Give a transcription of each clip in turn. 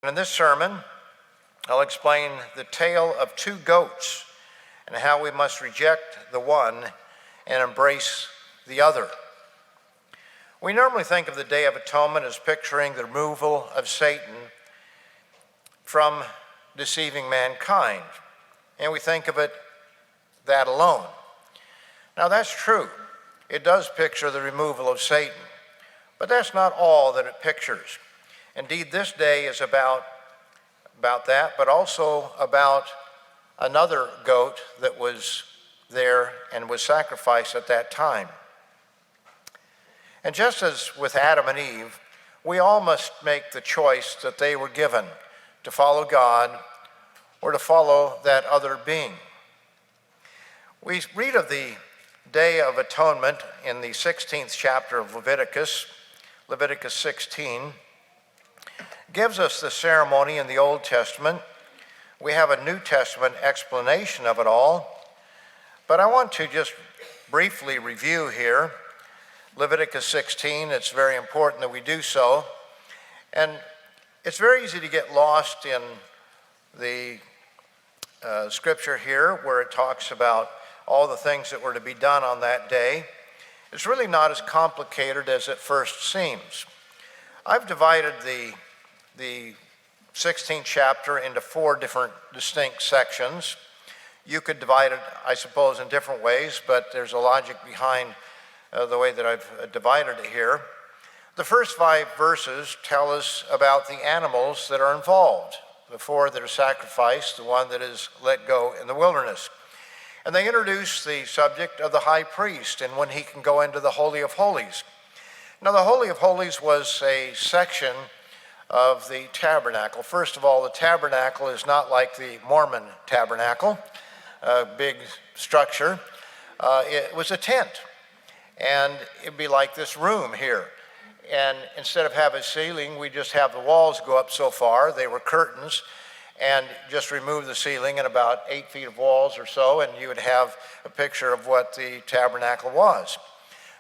And in this sermon, I'll explain the tale of two goats and how we must reject the one and embrace the other. We normally think of the Day of Atonement as picturing the removal of Satan from deceiving mankind, and we think of it that alone. Now that's true. It does picture the removal of Satan, but that's not all that it pictures. Indeed, this day is about that, but also about another goat that was there and was sacrificed at that time. And just as with Adam and Eve, we all must make the choice that they were given to follow God or to follow that other being. We read of the Day of Atonement in the 16th chapter of Leviticus 16, gives us the ceremony in the Old Testament. We have a New Testament explanation of it all, but I want to just briefly review here Leviticus 16. It's very important that we do so, and it's very easy to get lost in the scripture here where it talks about all the things that were to be done on that day. It's really not as complicated as it first seems. I've divided the 16th chapter into 4 different distinct sections. You could divide it, I suppose, in different ways, but there's a logic behind the way that I've divided it here. The first 5 verses tell us about the animals that are involved, the 4 that are sacrificed, the 1 that is let go in the wilderness. And they introduce the subject of the high priest and when he can go into the Holy of Holies. Now, the Holy of Holies was a section of the tabernacle. First of all, the tabernacle is not like the Mormon tabernacle, a big structure. It was a tent, and it'd be like this room here. And instead of having a ceiling, we just have the walls go up so far. They were curtains, and just remove the ceiling and about 8 feet of walls or so, and you would have a picture of what the tabernacle was.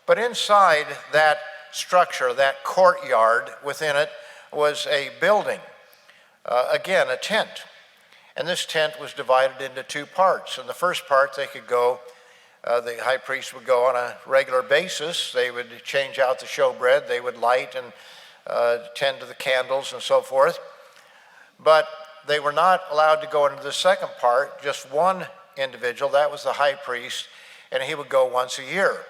But inside that structure, that courtyard within it, was a building, again, a tent. And this tent was divided into 2 parts. In the first part, they could go, the high priest would go on a regular basis. They would change out the showbread. They would light and tend to the candles and so forth. But they were not allowed to go into the second part, just one individual, that was the high priest, and he would go once a year.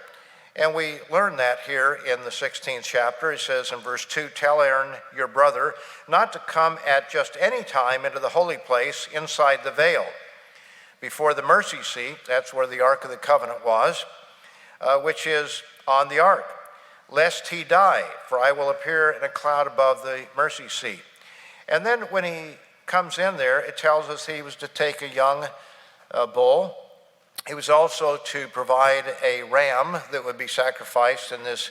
And we learn that here in the 16th chapter. It says in verse 2, "Tell Aaron, your brother, not to come at just any time into the holy place inside the veil, before the mercy seat," that's where the Ark of the Covenant was, "which is on the ark, lest he die, for I will appear in a cloud above the mercy seat." And then when he comes in there, it tells us he was to take a young bull. He was also to provide a ram that would be sacrificed in this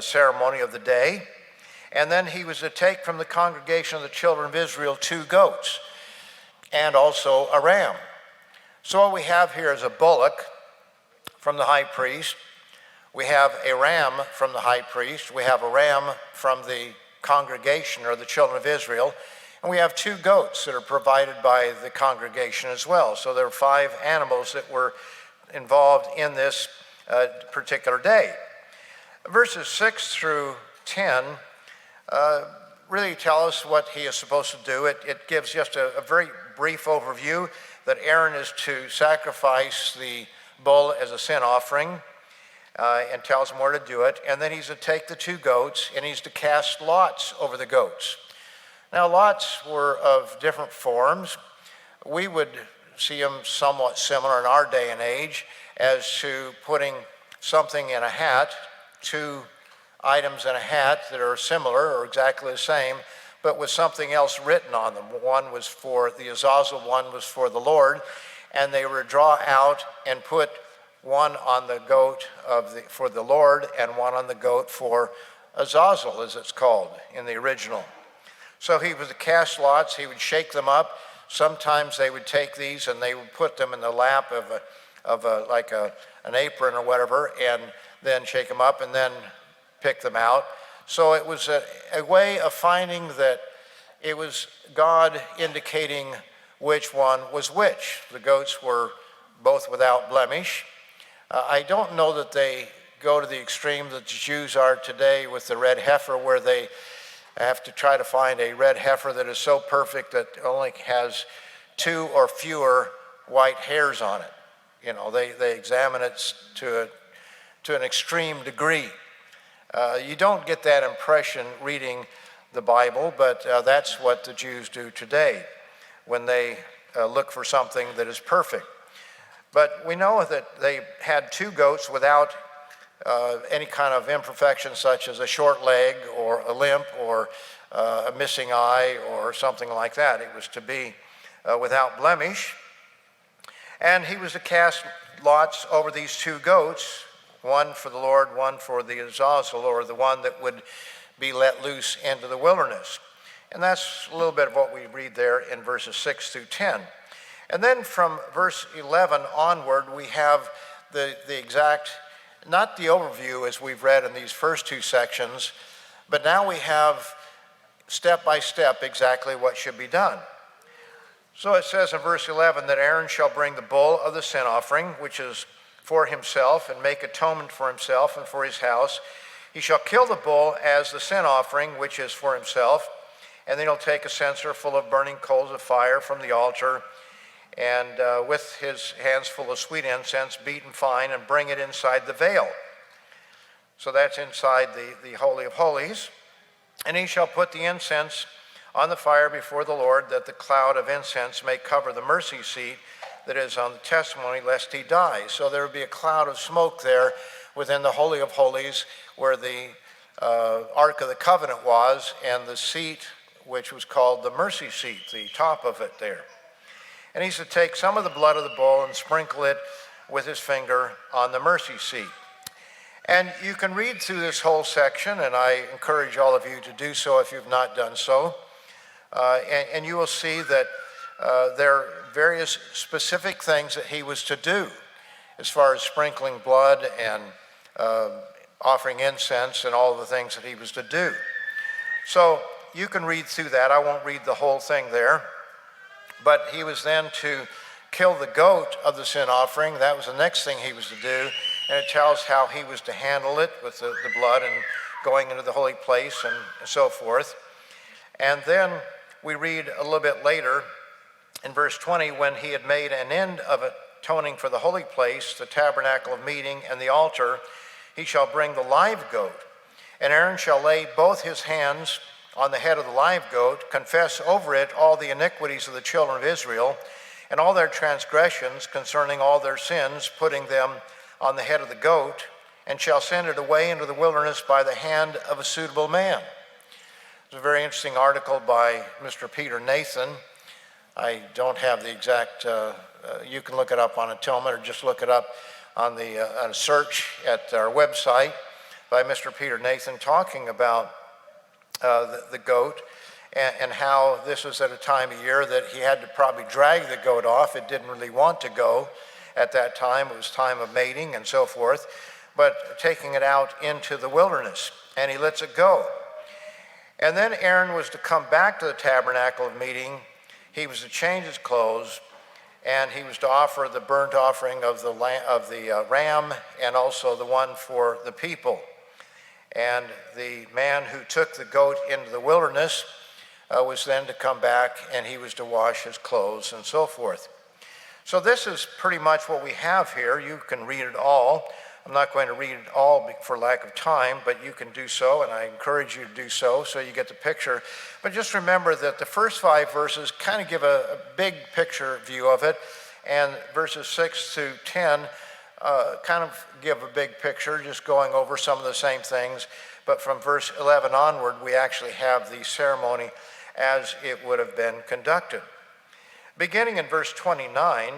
ceremony of the day. And then he was to take from the congregation of the children of Israel 2 goats and also a ram. So what we have here is a bullock from the high priest. We have a ram from the high priest. We have a ram from the congregation or the children of Israel. And we have 2 goats that are provided by the congregation as well. So there are 5 animals that were involved in this particular day. Verses 6 through 10 really tell us what he is supposed to do. It gives just a very brief overview that Aaron is to sacrifice the bull as a sin offering and tells him where to do it. And then he's to take the 2 goats and he's to cast lots over the goats. Now, lots were of different forms. We would see them somewhat similar in our day and age as to putting something in a hat, 2 items in a hat that are similar or exactly the same, but with something else written on them. One was for the Azazel, one was for the Lord, and they would draw out and put one on the goat for the Lord and one on the goat for Azazel, as it's called in the original. So he was to cast lots. He would shake them up. Sometimes they would take these and they would put them in the lap of an apron or whatever, and then shake them up and then pick them out. So it was a way of finding that it was God indicating which one was which. The goats were both without blemish. I don't know that they go to the extreme that the Jews are today with the red heifer, where they have to try to find a red heifer that is so perfect that only has 2 or fewer white hairs on it. You know, they examine it to an extreme degree. You don't get that impression reading the Bible, but that's what the Jews do today when they look for something that is perfect. But we know that they had 2 goats without any kind of imperfection, such as a short leg or a limp or a missing eye or something like that. It was to be without blemish. And he was to cast lots over these 2 goats, one for the Lord, one for the Azazel, or the one that would be let loose into the wilderness. And that's a little bit of what we read there in verses 6 through 10. And then from verse 11 onward, we have the exact, not the overview as we've read in these first 2 sections, but now we have step by step exactly what should be done. So it says in verse 11 that Aaron shall bring the bull of the sin offering, which is for himself, and make atonement for himself and for his house. He shall kill the bull as the sin offering, which is for himself, and then he'll take a censer full of burning coals of fire from the altar, and with his hands full of sweet incense, beaten fine, and bring it inside the veil. So that's inside the Holy of Holies. And he shall put the incense on the fire before the Lord, that the cloud of incense may cover the mercy seat that is on the testimony, lest he die. So there will be a cloud of smoke there within the Holy of Holies, where the Ark of the Covenant was, and the seat, which was called the mercy seat, the top of it there. And he's to take some of the blood of the bull and sprinkle it with his finger on the mercy seat. And you can read through this whole section, and I encourage all of you to do so if you've not done so. And you will see that there are various specific things that he was to do as far as sprinkling blood and offering incense and all the things that he was to do. So you can read through that. I won't read the whole thing there. But he was then to kill the goat of the sin offering. That was the next thing he was to do. And it tells how he was to handle it with the blood and going into the holy place and so forth. And then we read a little bit later in verse 20, when he had made an end of atoning for the holy place, the tabernacle of meeting, and the altar, he shall bring the live goat. And Aaron shall lay both his hands on the head of the live goat, confess over it all the iniquities of the children of Israel, and all their transgressions concerning all their sins, putting them on the head of the goat, and shall send it away into the wilderness by the hand of a suitable man. It's a very interesting article by Mr. Peter Nathan. I don't have the exact, you can look it up on Atonement, or just look it up on a search at our website by Mr. Peter Nathan, talking about the goat, and how this was at a time of year that he had to probably drag the goat off. It didn't really want to go at that time. It was time of mating and so forth, but taking it out into the wilderness, and he lets it go. And then Aaron was to come back to the tabernacle of meeting. He was to change his clothes, and he was to offer the burnt offering of the ram, and also the one for the people. And the man who took the goat into the wilderness was then to come back, and he was to wash his clothes and so forth. So this is pretty much what we have here. You can read it all. I'm not going to read it all for lack of time, but you can do so, and I encourage you to do so you get the picture. But just remember that the first 5 verses kind of give a big picture view of it, and verses 6 through 10 kind of give a big picture, just going over some of the same things. But from verse 11 onward, we actually have the ceremony as it would have been conducted. Beginning in verse 29,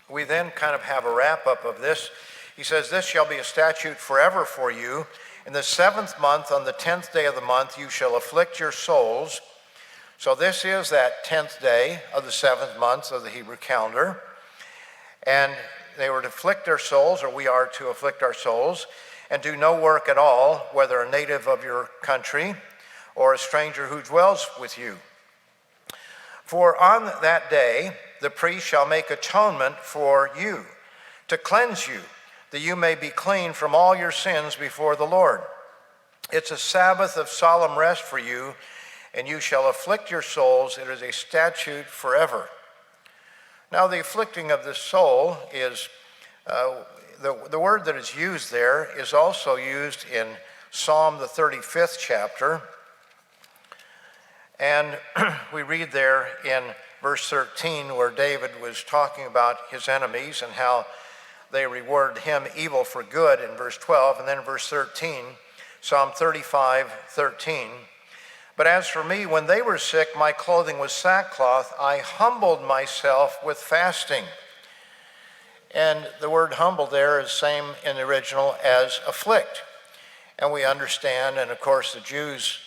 we then kind of have a wrap-up of this. He says, "This shall be a statute forever for you. In the 7th month, on the 10th day of the month, you shall afflict your souls." So this is that 10th day of the 7th month of the Hebrew calendar. And they were to afflict their souls, or we are to afflict our souls, and do no work at all, whether a native of your country or a stranger who dwells with you. For on that day the priest shall make atonement for you, to cleanse you, that you may be clean from all your sins before the Lord. It's a Sabbath of solemn rest for you, and you shall afflict your souls. It is a statute forever. Now, the afflicting of the soul is, the word that is used there is also used in Psalm the 35th chapter. And we read there in verse 13 where David was talking about his enemies and how they rewarded him evil for good in verse 12. And then in verse 13, Psalm 35:13. But as for me, when they were sick, my clothing was sackcloth. I humbled myself with fasting. And the word humble there is same in the original as afflict. And we understand, and of course the Jews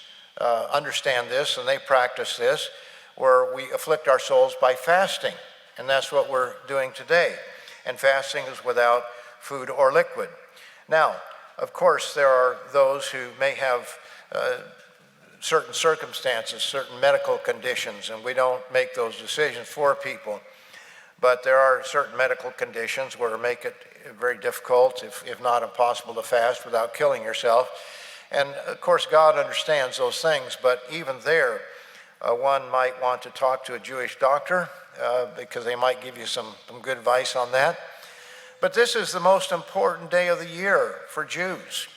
understand this, and they practice this, where we afflict our souls by fasting. And that's what we're doing today. And fasting is without food or liquid. Now, of course, there are those who may have certain circumstances, certain medical conditions, and we don't make those decisions for people. But there are certain medical conditions where it make it very difficult, if not impossible, to fast without killing yourself. And of course, God understands those things, but even there, one might want to talk to a Jewish doctor because they might give you some good advice on that. But this is the most important day of the year for Jews.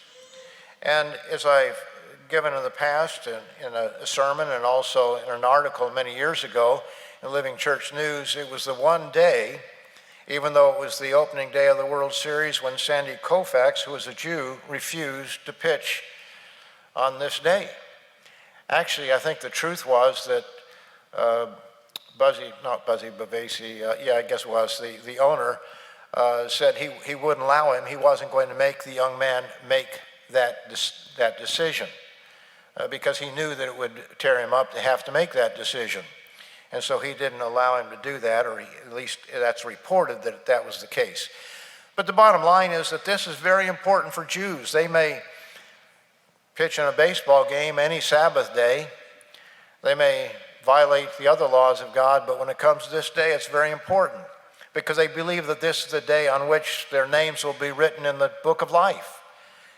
And as I've given in the past in a sermon and also in an article many years ago in Living Church News, it was the one day, even though it was the opening day of the World Series, when Sandy Koufax, who was a Jew, refused to pitch on this day. Actually, I think the truth was that the owner said he wouldn't allow him. He wasn't going to make the young man make that decision because he knew that it would tear him up to have to make that decision. And so he didn't allow him to do that, or at least that's reported that that was the case. But the bottom line is that this is very important for Jews. They may pitch in a baseball game any Sabbath day. They may violate the other laws of God, but when it comes to this day, it's very important because they believe that this is the day on which their names will be written in the book of life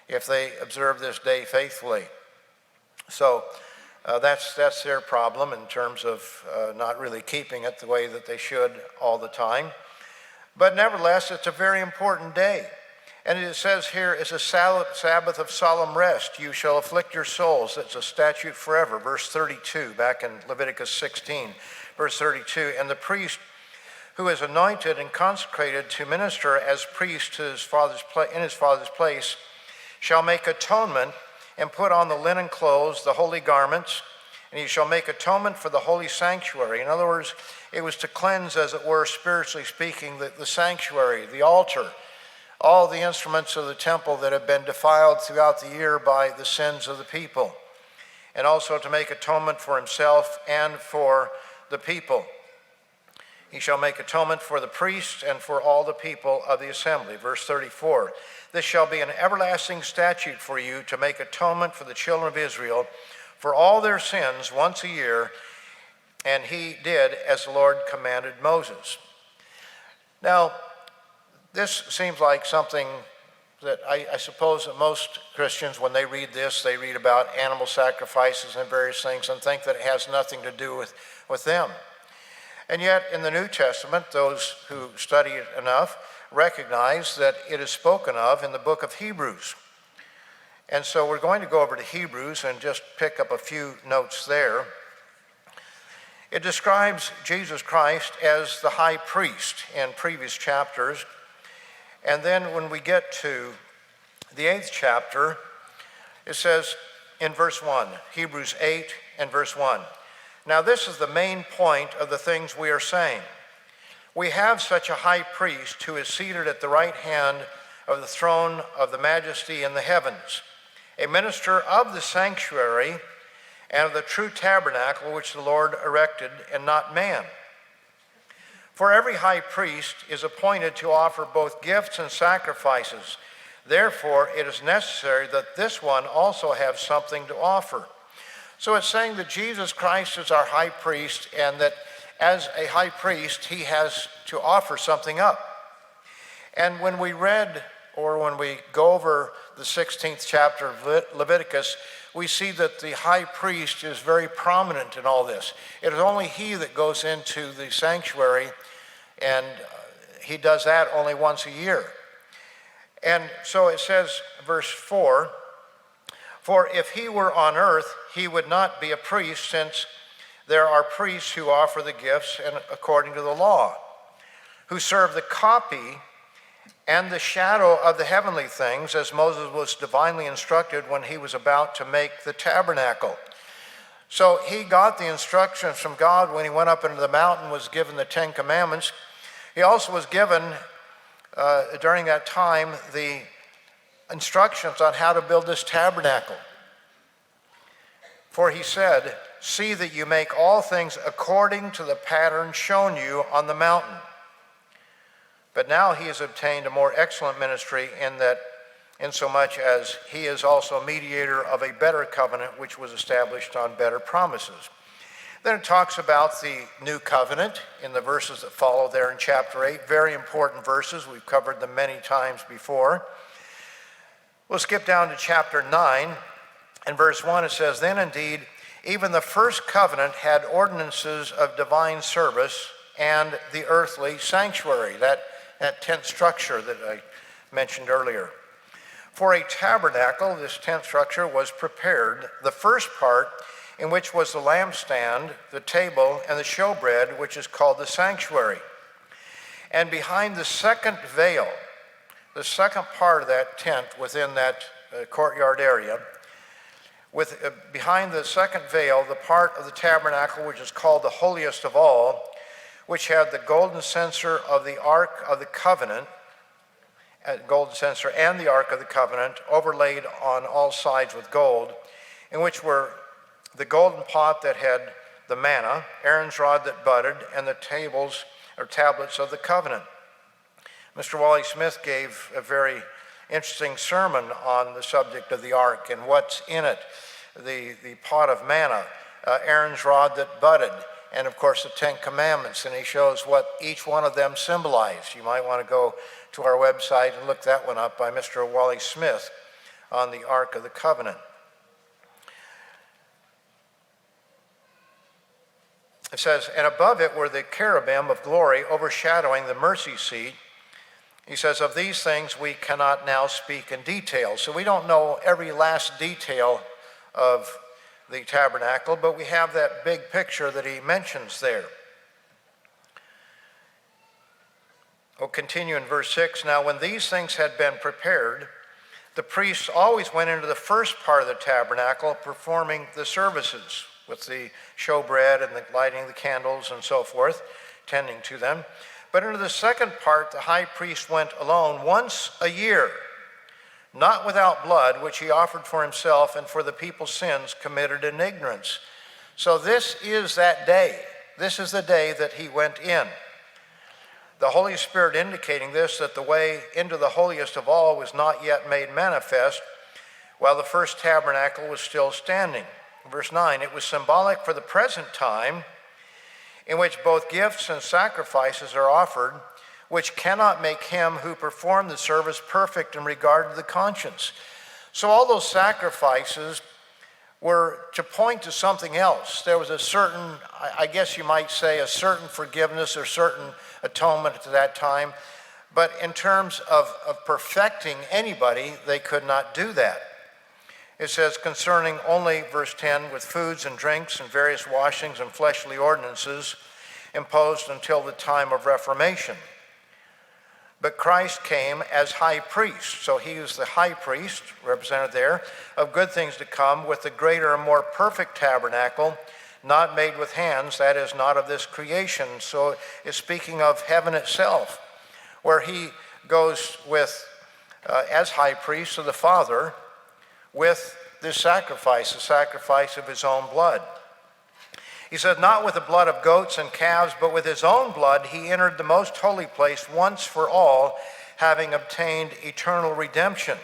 if they observe this day faithfully. So that's their problem in terms of not really keeping it the way that they should all the time. But nevertheless, it's a very important day. And it says here, it's a Sabbath of solemn rest. You shall afflict your souls. It's a statute forever. Verse 32, back in Leviticus 16, verse 32. And the priest who is anointed and consecrated to minister as priest in his father's place shall make atonement and put on the linen clothes, the holy garments, and he shall make atonement for the holy sanctuary. In other words, it was to cleanse, as it were, spiritually speaking, the sanctuary, the altar, all the instruments of the temple that have been defiled throughout the year by the sins of the people, and also to make atonement for himself and for the people. He shall make atonement for the priests and for all the people of the assembly. Verse 34, this shall be an everlasting statute for you to make atonement for the children of Israel for all their sins once a year. And he did as the Lord commanded Moses. Now, this seems like something that I suppose that most Christians, when they read this, they read about animal sacrifices and various things and think that it has nothing to do with them. And yet, in the New Testament, those who study it enough recognize that it is spoken of in the book of Hebrews. And so we're going to go over to Hebrews and just pick up a few notes there. It describes Jesus Christ as the high priest in previous chapters. And then when we get to the 8th chapter, it says in verse 1, Hebrews 8 and verse 1. Now this is the main point of the things we are saying. We have such a high priest who is seated at the right hand of the throne of the majesty in the heavens, a minister of the sanctuary and of the true tabernacle which the Lord erected and not man. For every high priest is appointed to offer both gifts and sacrifices. Therefore, it is necessary that this one also have something to offer. So it's saying that Jesus Christ is our high priest, and that as a high priest, he has to offer something up. And when we read, or when we go over the 16th chapter of Leviticus, we see that the high priest is very prominent in all this. It is only he that goes into the sanctuary, and he does that only once a year. And so it says, verse 4, "For if he were on earth, he would not be a priest, since there are priests who offer the gifts and according to the law, who serve the copy and the shadow of the heavenly things, as Moses was divinely instructed when he was about to make the tabernacle." So he got the instructions from God when he went up into the mountain, was given the 10 Commandments. He also was given, during that time, the instructions on how to build this tabernacle. For he said, "See that you make all things according to the pattern shown you on the mountain." But now he has obtained a more excellent ministry, insomuch as he is also mediator of a better covenant, which was established on better promises. Then it talks about the new covenant in the verses that follow there in chapter 8. Very important verses. We've covered them many times before. We'll skip down to chapter 9. In verse 1 it says, "Then indeed, even the first covenant had ordinances of divine service and the earthly sanctuary," that tent structure that I mentioned earlier. "For a tabernacle, this tent structure was prepared, the first part, in which was the lampstand, the table, and the showbread, which is called the sanctuary. And behind the second veil," the second part of that tent within that courtyard area, behind the second veil, the part of the tabernacle which is called the holiest of all, which had the golden censer of the Ark of the Covenant, golden censer and the Ark of the Covenant, overlaid on all sides with gold, in which were the golden pot that had the manna, Aaron's rod that budded, and the tables or tablets of the covenant. Mr. Wally Smith gave a very interesting sermon on the subject of the ark and what's in it. The pot of manna, Aaron's rod that budded, and of course the 10 Commandments, and he shows what each one of them symbolized. You might want to go to our website and look that one up by Mr. Wally Smith on the Ark of the Covenant. It says, "And above it were the cherubim of glory overshadowing the mercy seat." He says, "Of these things we cannot now speak in detail." So we don't know every last detail of the tabernacle, but we have that big picture that he mentions there. We'll continue in verse 6. "Now when these things had been prepared, the priests always went into the first part of the tabernacle, performing the services with the showbread and the lighting the candles and so forth, tending to them. But into the second part, the high priest went alone once a year, not without blood, which he offered for himself and for the people's sins committed in ignorance." So this is that day. This is the day that he went in. The Holy Spirit indicating this, that the way into the holiest of all was not yet made manifest, while the first tabernacle was still standing. Verse 9, "It was symbolic for the present time, in which both gifts and sacrifices are offered, which cannot make him who performed the service perfect in regard to the conscience." So all those sacrifices were to point to something else. There was a certain, I guess you might say, a certain forgiveness or certain atonement at that time. But in terms of perfecting anybody, they could not do that. It says, concerning only, verse 10, with foods and drinks and various washings and fleshly ordinances imposed until the time of Reformation. But Christ came as high priest. So he is the high priest, represented there, of good things to come, with the greater and more perfect tabernacle, not made with hands, that is, not of this creation. So it's speaking of heaven itself, where he goes with, as high priest to the Father, with this sacrifice, the sacrifice of his own blood. He said, not with the blood of goats and calves, but with his own blood he entered the most holy place once for all, having obtained eternal redemption.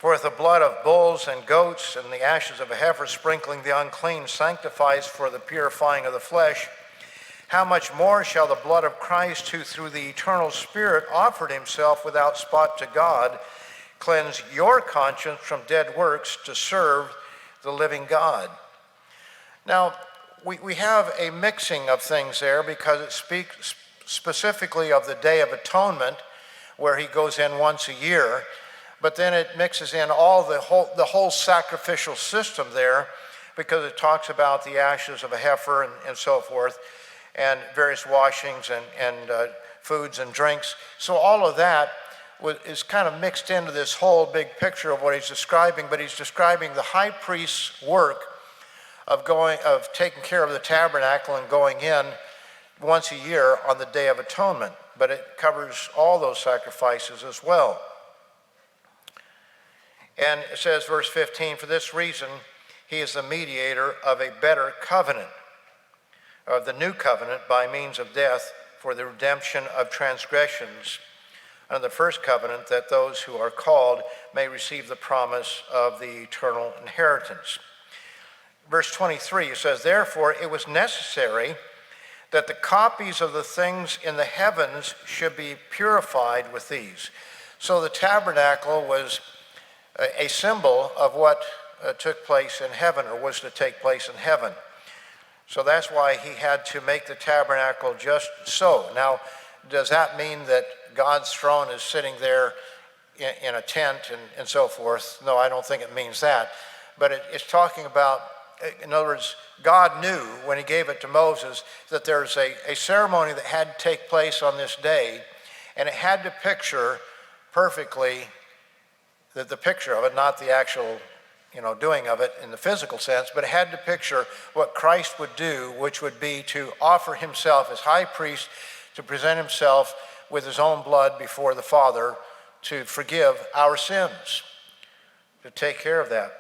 For if the blood of bulls and goats and the ashes of a heifer sprinkling the unclean sanctifies for the purifying of the flesh, how much more shall the blood of Christ, who through the eternal Spirit offered himself without spot to God, cleanse your conscience from dead works to serve the living God? Now, we have a mixing of things there because it speaks specifically of the Day of Atonement, where he goes in once a year, but then it mixes in the whole sacrificial system there, because it talks about the ashes of a heifer and so forth, and various washings and foods and drinks. So all of that is kind of mixed into this whole big picture of what he's describing, but he's describing the high priest's work of taking care of the tabernacle and going in once a year on the Day of Atonement. But it covers all those sacrifices as well. And it says, verse 15, for this reason, he is the mediator of a better covenant, of the new covenant by means of death for the redemption of transgressions under the first covenant, that those who are called may receive the promise of the eternal inheritance. Verse 23, it says, therefore it was necessary that the copies of the things in the heavens should be purified with these. So the tabernacle was a symbol of what took place in heaven, or was to take place in heaven. So that's why he had to make the tabernacle just so. Now, does that mean that God's throne is sitting there in a tent and so forth? No, I don't think it means that. But it's talking about, in other words, God knew when he gave it to Moses that there's a ceremony that had to take place on this day, and it had to picture perfectly the picture of it, not the actual doing of it in the physical sense, but it had to picture what Christ would do, which would be to offer himself as high priest, to present himself with his own blood before the Father to forgive our sins, to take care of that.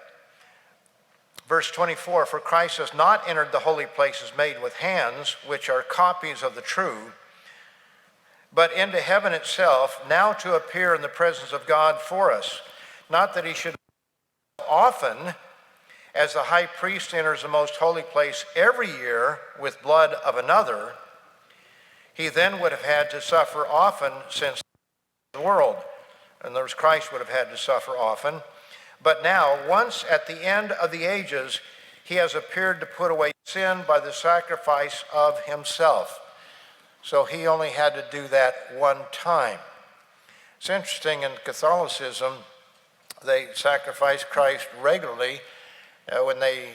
Verse 24, for Christ has not entered the holy places made with hands, which are copies of the true, but into heaven itself, now to appear in the presence of God for us. Not that he should often, as the high priest enters the most holy place every year with blood of another, he then would have had to suffer often since the world. In other words, Christ would have had to suffer often. But now, once at the end of the ages, he has appeared to put away sin by the sacrifice of himself. So he only had to do that one time. It's interesting, in Catholicism, they sacrifice Christ regularly. When they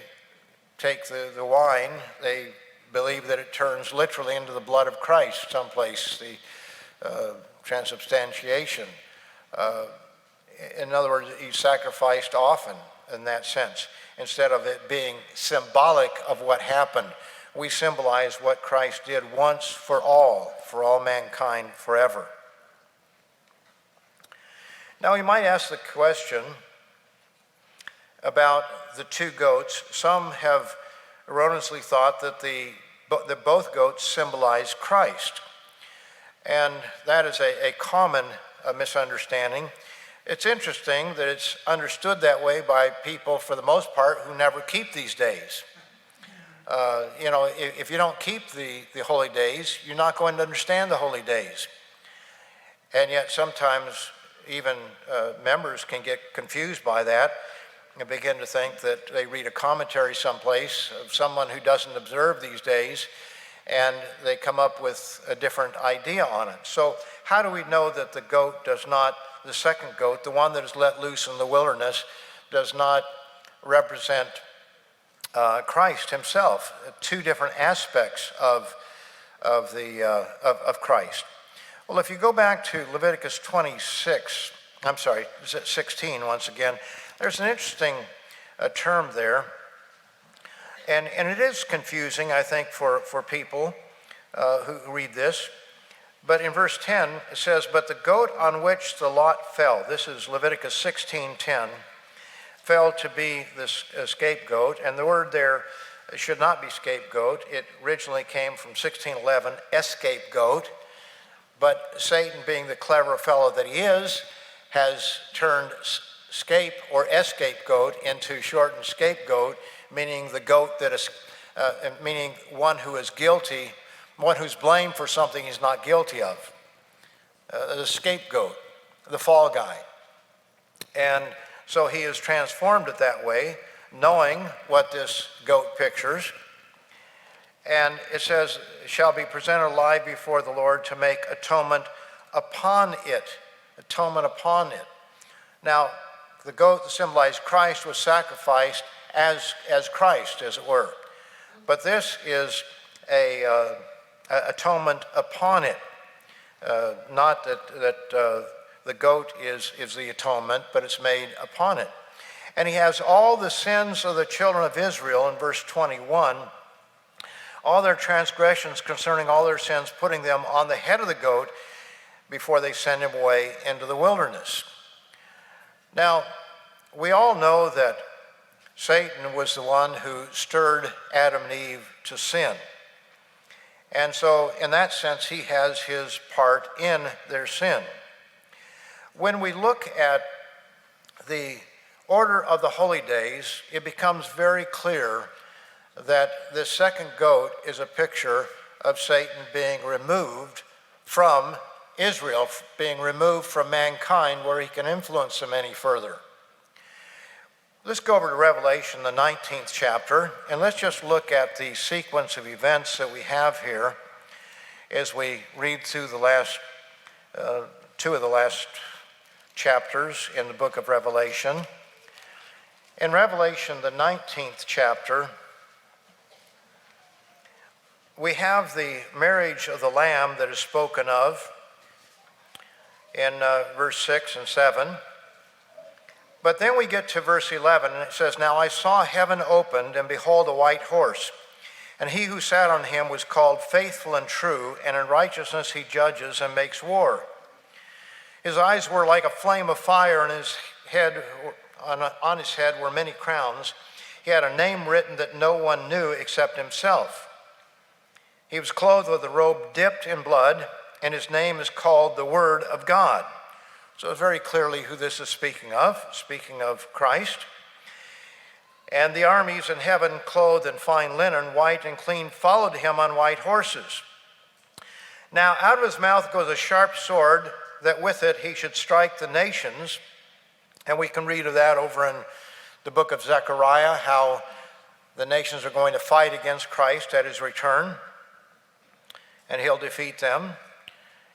take the wine, they believe that it turns literally into the blood of Christ someplace, the transubstantiation. In other words, he's sacrificed often in that sense. Instead of it being symbolic of what happened, we symbolize what Christ did once for all mankind forever. Now, we might ask the question about the two goats. Some have erroneously thought that both goats symbolize Christ. And that is a common misunderstanding. It's interesting that it's understood that way by people, for the most part, who never keep these days. If you don't keep the holy days, you're not going to understand the holy days. And yet sometimes even members can get confused by that and begin to think that they read a commentary someplace of someone who doesn't observe these days, and they come up with a different idea on it. So how do we know that the second goat, the one that is let loose in the wilderness, does not represent Christ himself? Two different aspects of Christ. Well, if you go back to Leviticus 16 once again, there's an interesting term there. And it is confusing, I think, for people who read this. But in verse 10, it says, but the goat on which the lot fell, this is Leviticus 16:10, fell to be this scapegoat. And the word there should not be scapegoat. It originally came from 1611, escapegoat. But Satan, being the clever fellow that he is, has turned scape or scapegoat into shortened scapegoat, meaning the goat that is, meaning one who is guilty, one who's blamed for something he's not guilty of. The scapegoat, the fall guy. And so he has transformed it that way, knowing what this goat pictures. And it says, shall be presented alive before the Lord to make atonement upon it. Atonement upon it. Now, the goat that symbolized Christ was sacrificed as Christ, as it were. But this is a atonement upon it. Not that the goat is the atonement, but it's made upon it. And he has all the sins of the children of Israel in verse 21, all their transgressions concerning all their sins, putting them on the head of the goat before they send him away into the wilderness. Now, we all know that Satan was the one who stirred Adam and Eve to sin. And so, in that sense, he has his part in their sin. When we look at the order of the holy days, it becomes very clear that the second goat is a picture of Satan being removed from Israel, being removed from mankind where he can influence them any further. Let's go over to Revelation, the 19th chapter, and let's just look at the sequence of events that we have here as we read through the last two of the last chapters in the book of Revelation. In Revelation, the 19th chapter, we have the marriage of the Lamb that is spoken of in verse 6 and 7. But then we get to verse 11, and it says, now I saw heaven opened, and behold, a white horse. And he who sat on him was called Faithful and True, and in righteousness he judges and makes war. His eyes were like a flame of fire, and his head, on his head were many crowns. He had a name written that no one knew except himself. He was clothed with a robe dipped in blood, and his name is called the Word of God. So it's very clearly who this is speaking of Christ. And the armies in heaven, clothed in fine linen, white and clean, followed him on white horses. Now out of his mouth goes a sharp sword, that with it he should strike the nations. And we can read of that over in the book of Zechariah, how the nations are going to fight against Christ at his return. And he'll defeat them,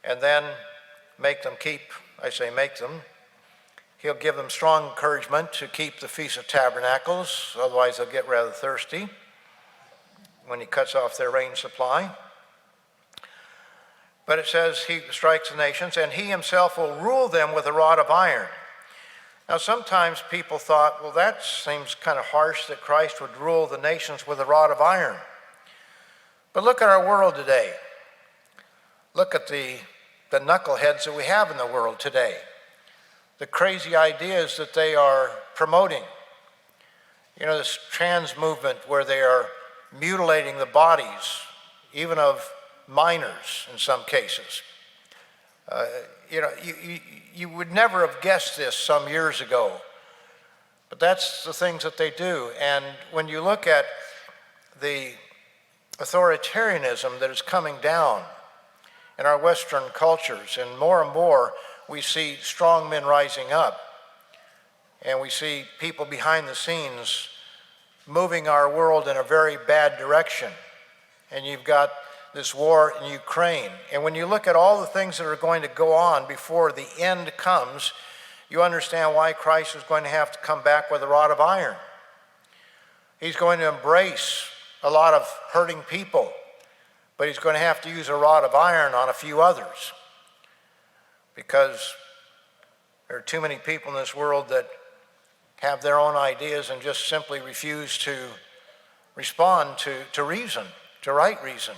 and then make them keep, he'll give them strong encouragement to keep the Feast of Tabernacles, otherwise they'll get rather thirsty when he cuts off their rain supply. But it says he strikes the nations, and he himself will rule them with a rod of iron. Now sometimes people thought, well, that seems kind of harsh that Christ would rule the nations with a rod of iron. But look at our world today. Look at the knuckleheads that we have in the world today. The crazy ideas that they are promoting. You know, this trans movement where they are mutilating the bodies, even of minors in some cases. You would never have guessed this some years ago, but that's the things that they do. And when you look at the authoritarianism that is coming down in our Western cultures, and more we see strong men rising up, and we see people behind the scenes moving our world in a very bad direction. And you've got this war in Ukraine. And when you look at all the things that are going to go on before the end comes, you understand why Christ is going to have to come back with a rod of iron. He's going to embrace a lot of hurting people, but he's going to have to use a rod of iron on a few others, because there are too many people in this world that have their own ideas and just simply refuse to respond to reason, to right reason.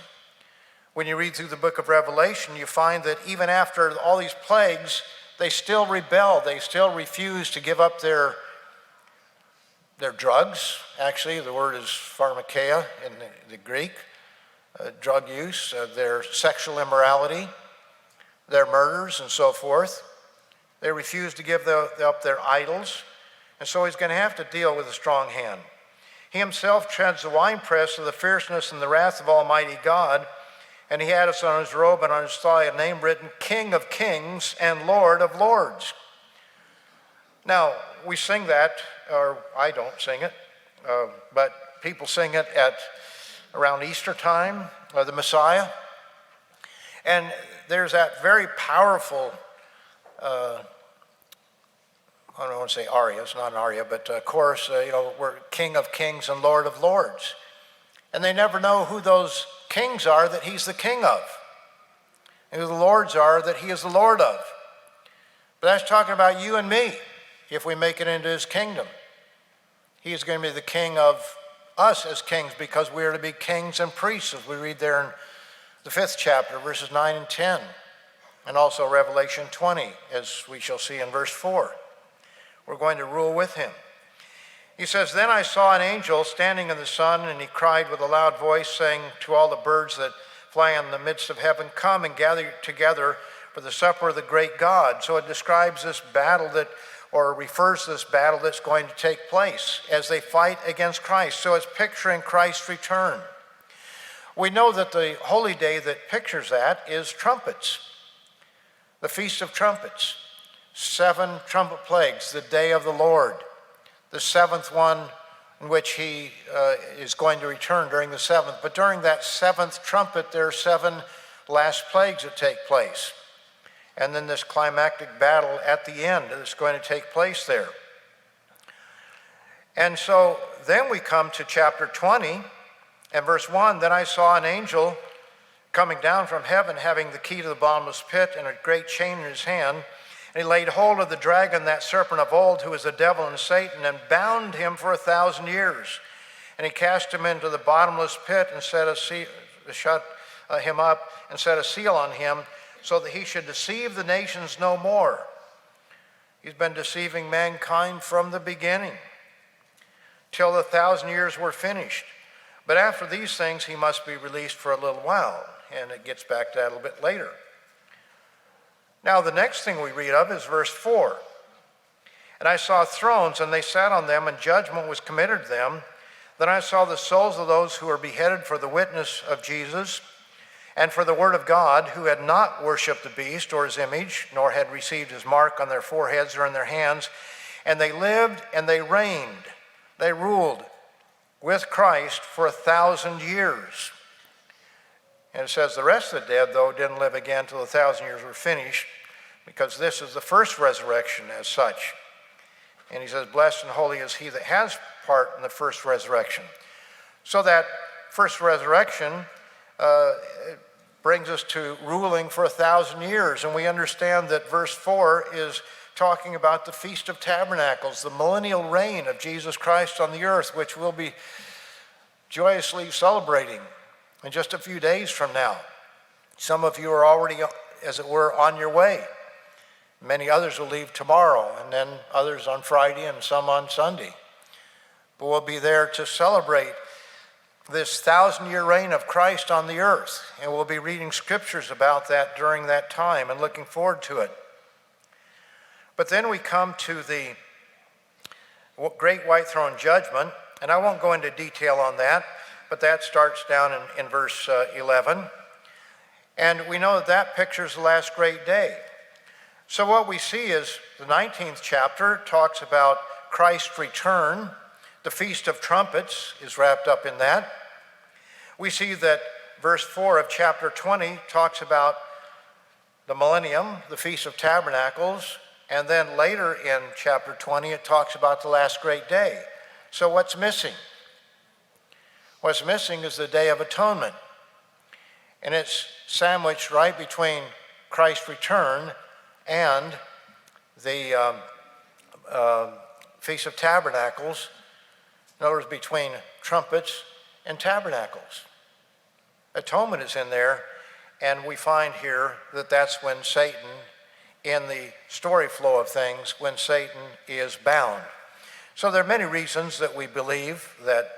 When you read through the book of Revelation, you find that even after all these plagues, they still rebel. They still refuse to give up their drugs. Actually, the word is pharmakeia in the Greek. Drug use, their sexual immorality, their murders, and so forth. They refuse to give up their idols. and so he's going to have to deal with a strong hand. He himself treads the winepress of the fierceness and the wrath of Almighty God, and he had us on his robe and on his thigh a name written, King of Kings and Lord of Lords. Now, we sing that, or I don't sing it, but people sing it at around Easter time, or the Messiah. And there's that very powerful, I don't want to say aria, it's not an aria, but chorus, we're King of Kings and Lord of Lords. And they never know who those kings are that he's the king of, and who the lords are that he is the Lord of. But that's talking about you and me, if we make it into his kingdom. He is going to be the king of us as kings, because we are to be kings and priests, as we read there in the 5th chapter, verses 9 and 10, and also Revelation 20, as we shall see in verse 4. We're going to rule with him. He says, Then I saw an angel standing in the sun, and he cried with a loud voice, saying to all the birds that fly in the midst of heaven, Come and gather together for the supper of the great God. So it describes this battle or refers to this battle that's going to take place as they fight against Christ. So it's picturing Christ's return. We know that the holy day that pictures that is trumpets, the Feast of Trumpets, 7 trumpet plagues, the day of the Lord, the 7th one in which he is going to return during the 7th. But during that 7th trumpet, there are 7 last plagues that take place. And then this climactic battle at the end that's going to take place there. And so then we come to chapter 20 and verse 1. Then I saw an angel coming down from heaven, having the key to the bottomless pit and a great chain in his hand. And he laid hold of the dragon, that serpent of old, who is the devil and Satan, and bound him for 1,000 years. And he cast him into the bottomless pit and shut him up and set a seal on him, so that he should deceive the nations no more. He's been deceiving mankind from the beginning, till the 1,000 years were finished. But after these things, he must be released for a little while. And it gets back to that a little bit later. Now, the next thing we read of is verse 4. And I saw thrones, and they sat on them, and judgment was committed to them. Then I saw the souls of those who were beheaded for the witness of Jesus and for the word of God, who had not worshipped the beast or his image, nor had received his mark on their foreheads or in their hands. And they lived and they reigned, they ruled with Christ for 1,000 years. And it says the rest of the dead, though, didn't live again till the 1,000 years were finished, because this is the first resurrection as such. And he says, Blessed and holy is he that has part in the first resurrection. So that first resurrection brings us to ruling for 1,000 years. And we understand that verse 4 is talking about the Feast of Tabernacles, the millennial reign of Jesus Christ on the earth, which we'll be joyously celebrating in just a few days from now. Some of you are already, as it were, on your way. Many others will leave tomorrow, and then others on Friday and some on Sunday. But we'll be there to celebrate this 1,000-year reign of Christ on the earth. And we'll be reading scriptures about that during that time and looking forward to it. But then we come to the great white throne judgment, and I won't go into detail on that, but that starts down in verse 11. And we know that that pictures the last great day. So what we see is the 19th chapter talks about Christ's return. The Feast of Trumpets is wrapped up in that. We see that verse 4 of chapter 20 talks about the millennium, the Feast of Tabernacles, and then later in chapter 20 it talks about the last great day. So what's missing? What's missing is the Day of Atonement. And it's sandwiched right between Christ's return and the Feast of Tabernacles. In other words, between trumpets and tabernacles. Atonement is in there, and we find here that that's when Satan, in the story flow of things, when Satan is bound. So there are many reasons that we believe that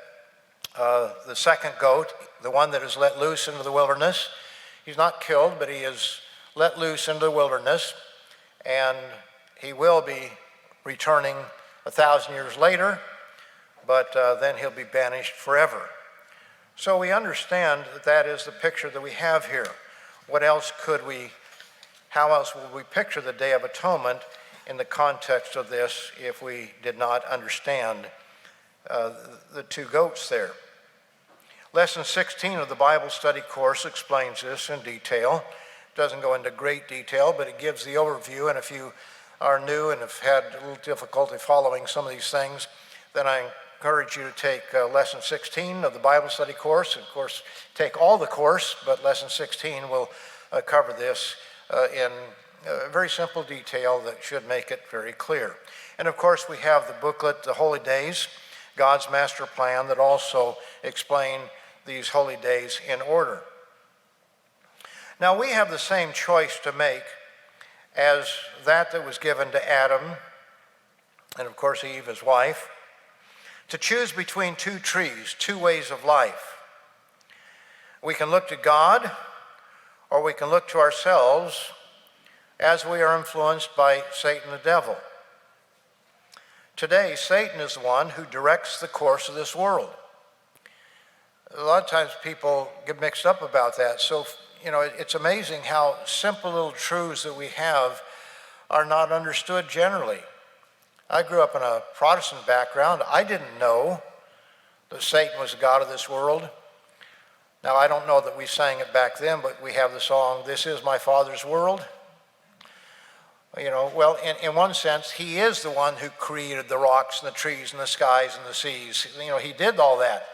the second goat, the one that is let loose into the wilderness, he's not killed, but he is let loose into the wilderness, and he will be returning 1,000 years later, but then he'll be banished forever. So we understand that that is the picture that we have here. How else would we picture the Day of Atonement in the context of this if we did not understand the two goats there? Lesson 16 of the Bible study course explains this in detail. It doesn't go into great detail, but it gives the overview, and if you are new and have had a little difficulty following some of these things, then I encourage you to take Lesson 16 of the Bible study course. Of course, take all the course, but Lesson 16 will cover this in very simple detail that should make it very clear. And of course, we have the booklet, The Holy Days, God's Master Plan, that also explain these holy days in order. Now, we have the same choice to make as that was given to Adam, and of course Eve, his wife, to choose between two trees, two ways of life. We can look to God, or we can look to ourselves as we are influenced by Satan the devil. Today, Satan is the one who directs the course of this world. A lot of times people get mixed up about that. So, it's amazing how simple little truths that we have are not understood generally. I grew up in a Protestant background. I didn't know that Satan was the god of this world. Now, I don't know that we sang it back then, but we have the song, "This is my Father's world." Well, in one sense, he is the one who created the rocks and the trees and the skies and the seas. He did all that.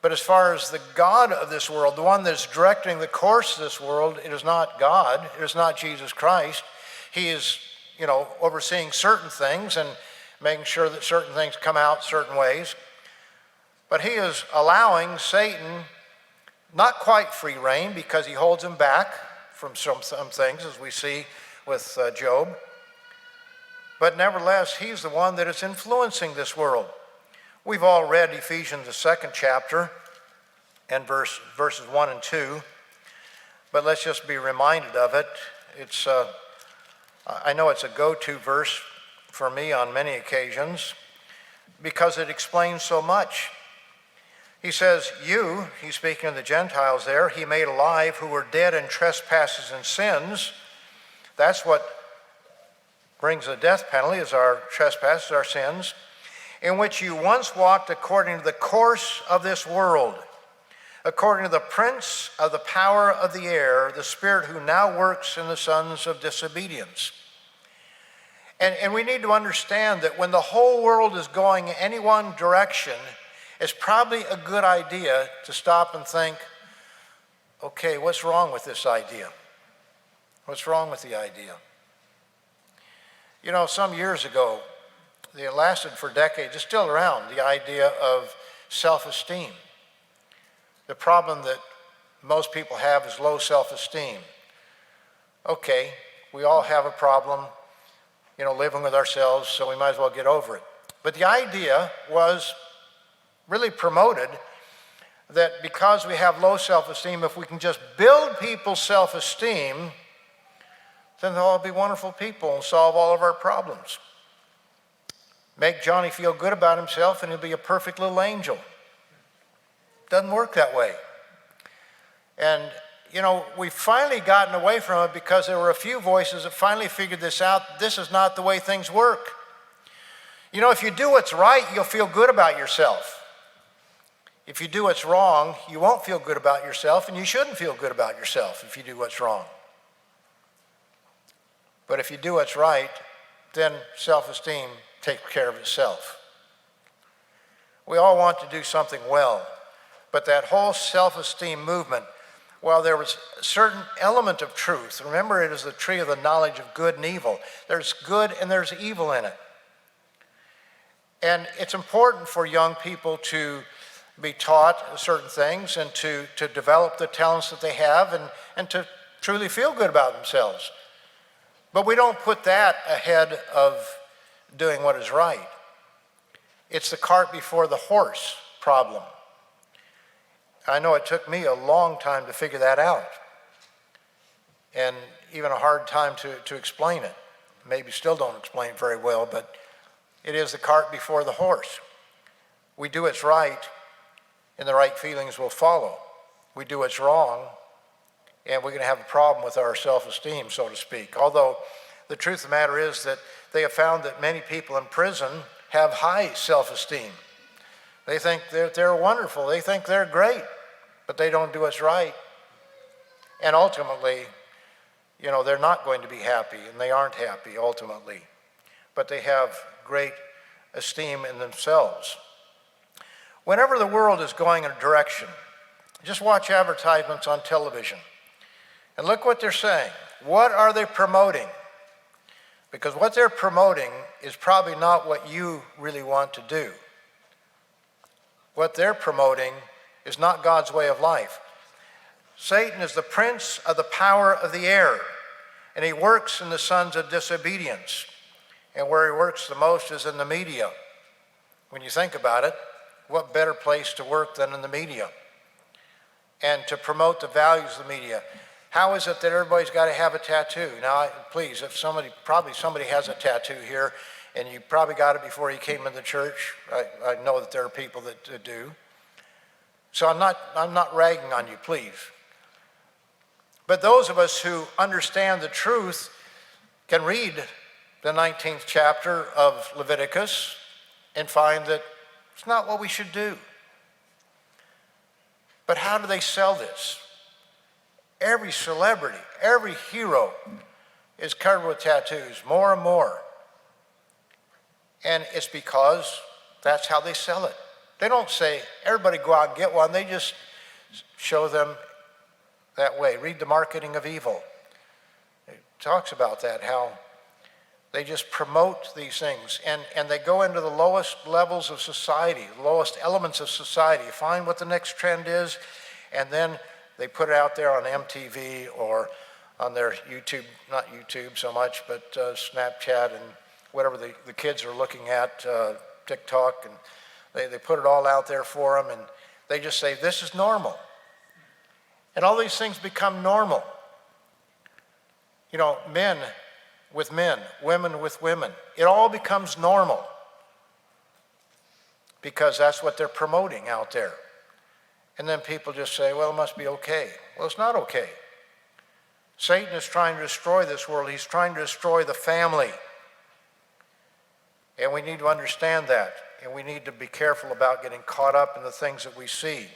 But as far as the God of this world, the one that's directing the course of this world, it is not God. It is not Jesus Christ. He is, overseeing certain things and making sure that certain things come out certain ways. But he is allowing Satan not quite free rein, because he holds him back from some things, as we see with Job. But nevertheless, he's the one that is influencing this world. We've all read Ephesians, the 2nd chapter, and verses 1 and 2, but let's just be reminded of it. I know it's a go-to verse for me on many occasions because it explains so much. He says, he's speaking of the Gentiles there, he made alive who were dead in trespasses and sins. That's what brings the death penalty, is our trespasses, our sins, in which you once walked according to the course of this world, according to the prince of the power of the air, the spirit who now works in the sons of disobedience. And we need to understand that when the whole world is going any one direction, it's probably a good idea to stop and think, okay, what's wrong with this idea? What's wrong with the idea? Some years ago, it lasted for decades, it's still around, the idea of self-esteem. The problem that most people have is low self-esteem. Okay, we all have a problem, living with ourselves, so we might as well get over it. But the idea was really promoted that because we have low self-esteem, if we can just build people's self-esteem, then they'll all be wonderful people and solve all of our problems. Make Johnny feel good about himself and he'll be a perfect little angel. Doesn't work that way. And, we've finally gotten away from it because there were a few voices that finally figured this out. This is not the way things work. If you do what's right, you'll feel good about yourself. If you do what's wrong, you won't feel good about yourself, and you shouldn't feel good about yourself if you do what's wrong. But if you do what's right, then self-esteem takes care of itself. We all want to do something well, but that whole self-esteem movement, while there was a certain element of truth, remember it is the tree of the knowledge of good and evil. There's good and there's evil in it. And it's important for young people to be taught certain things and to develop the talents that they have and to truly feel good about themselves. But we don't put that ahead of doing what is right. It's the cart before the horse problem. I know it took me a long time to figure that out, and even a hard time to explain it. Maybe still don't explain it very well, but It is the cart before the horse. We do what's right, and the right feelings will follow. We do what's wrong, and we're going to have a problem with our self-esteem, so to speak. Although the truth of the matter is that they have found that many people in prison have high self-esteem. They think they're wonderful. They think they're great, but they don't do what's right. And ultimately, they're not going to be happy, and they aren't happy ultimately. But they have great esteem in themselves. Whenever the world is going in a direction, just watch advertisements on television and look what they're saying. What are they promoting? Because what they're promoting is probably not what you really want to do. What they're promoting is not God's way of life. Satan is the prince of the power of the air, and he works in the sons of disobedience. And where he works the most is in the media. When you think about it, what better place to work than in the media? And to promote the values of the media. How is it that everybody's got to have a tattoo? Now, please, if somebody has a tattoo here, and you probably got it before you came in the church. I know that there are people that do. So I'm not ragging on you, please. But those of us who understand the truth can read the 19th chapter of Leviticus and find that it's not what we should do. But how do they sell this? Every celebrity, every hero is covered with tattoos, more and more. And it's because that's how they sell it. They don't say, everybody go out and get one. They just show them that way. Read The Marketing of Evil. It talks about that, how they just promote these things. And they go into the lowest levels of society, the lowest elements of society, find what the next trend is, and then they put it out there on MTV or on their YouTube, not YouTube so much, but Snapchat and whatever the kids are looking at, TikTok, and they put it all out there for them, and they just say, this is normal. And all these things become normal. Men with men, women with women. It all becomes normal because that's what they're promoting out there. And then people just say, well, it must be okay. Well, it's not okay. Satan is trying to destroy this world. He's trying to destroy the family. And we need to understand that. And we need to be careful about getting caught up in the things that we see.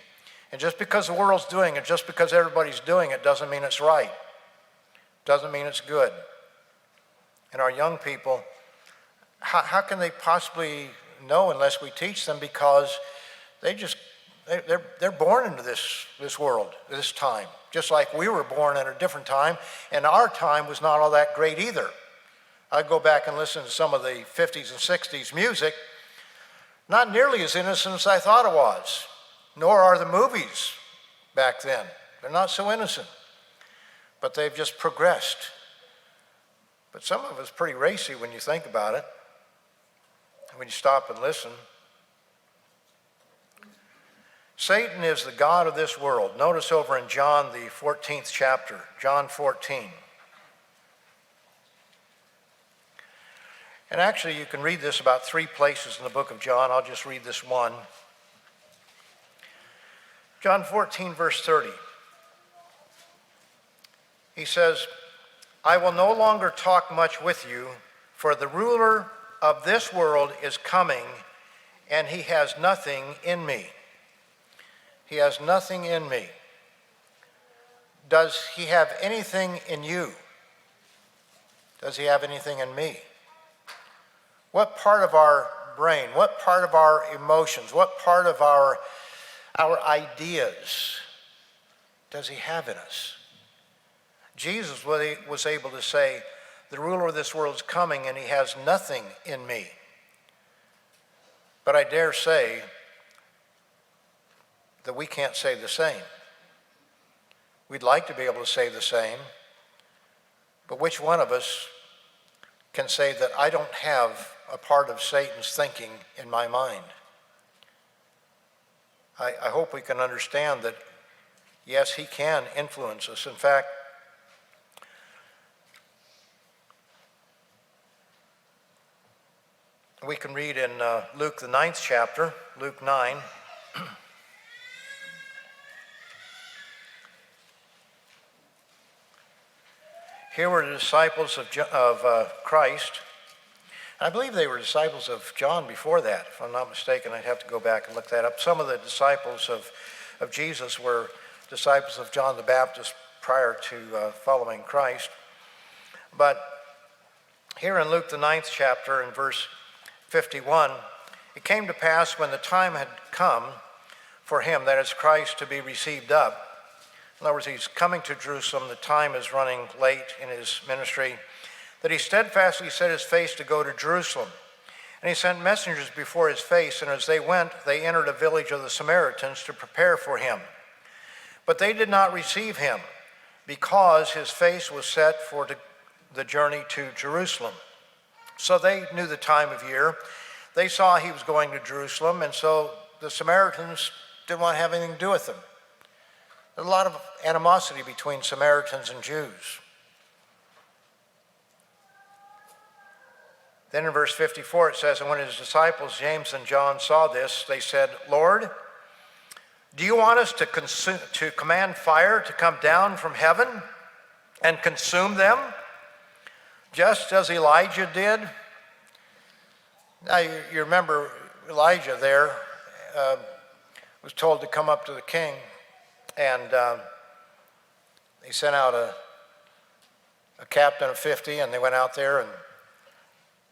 And just because the world's doing it, just because everybody's doing it, doesn't mean it's right. Doesn't mean it's good. And our young people, how can they possibly know unless we teach them? Because they're born into this world, this time. Just like we were born in a different time. And our time was not all that great either. I go back and listen to some of the 50s and 60s music, not nearly as innocent as I thought it was, nor are the movies back then. They're not so innocent, but they've just progressed. But some of it's pretty racy when you think about it, when you stop and listen. Satan is the god of this world. Notice over in John, the 14th chapter, John 14. And actually, you can read this about 3 places in the book of John. I'll just read this one. John 14, verse 30. He says, I will no longer talk much with you, for the ruler of this world is coming, and he has nothing in me. He has nothing in me. Does he have anything in you? Does he have anything in me? What part of our brain, what part of our emotions, what part of our ideas does he have in us? Jesus was able to say, the ruler of this world is coming and he has nothing in me. But I dare say that we can't say the same. We'd like to be able to say the same, but which one of us can say that I don't have a part of Satan's thinking in my mind? I hope we can understand that, yes, he can influence us. In fact, We can read in Luke, the 9th chapter, Luke 9. Here were the disciples of Christ. I believe they were disciples of John before that. If I'm not mistaken, I'd have to go back and look that up. Some of the disciples of Jesus were disciples of John the Baptist prior to following Christ. But here in Luke, the 9th chapter, in verse 51, it came to pass when the time had come for him, that is Christ, to be received up. In other words, he's coming to Jerusalem. The time is running late in his ministry, that he steadfastly set his face to go to Jerusalem. And he sent messengers before his face, and as they went, they entered a village of the Samaritans to prepare for him. But they did not receive him, because his face was set for the journey to Jerusalem. So they knew the time of year. They saw he was going to Jerusalem, and so the Samaritans didn't want to have anything to do with him. There's a lot of animosity between Samaritans and Jews. Then in verse 54 it says, and when his disciples James and John saw this, they said, Lord, do you want us to command fire to come down from heaven and consume them, just as Elijah did? Now you remember Elijah there was told to come up to the king, and he sent out a captain of 50, and they went out there and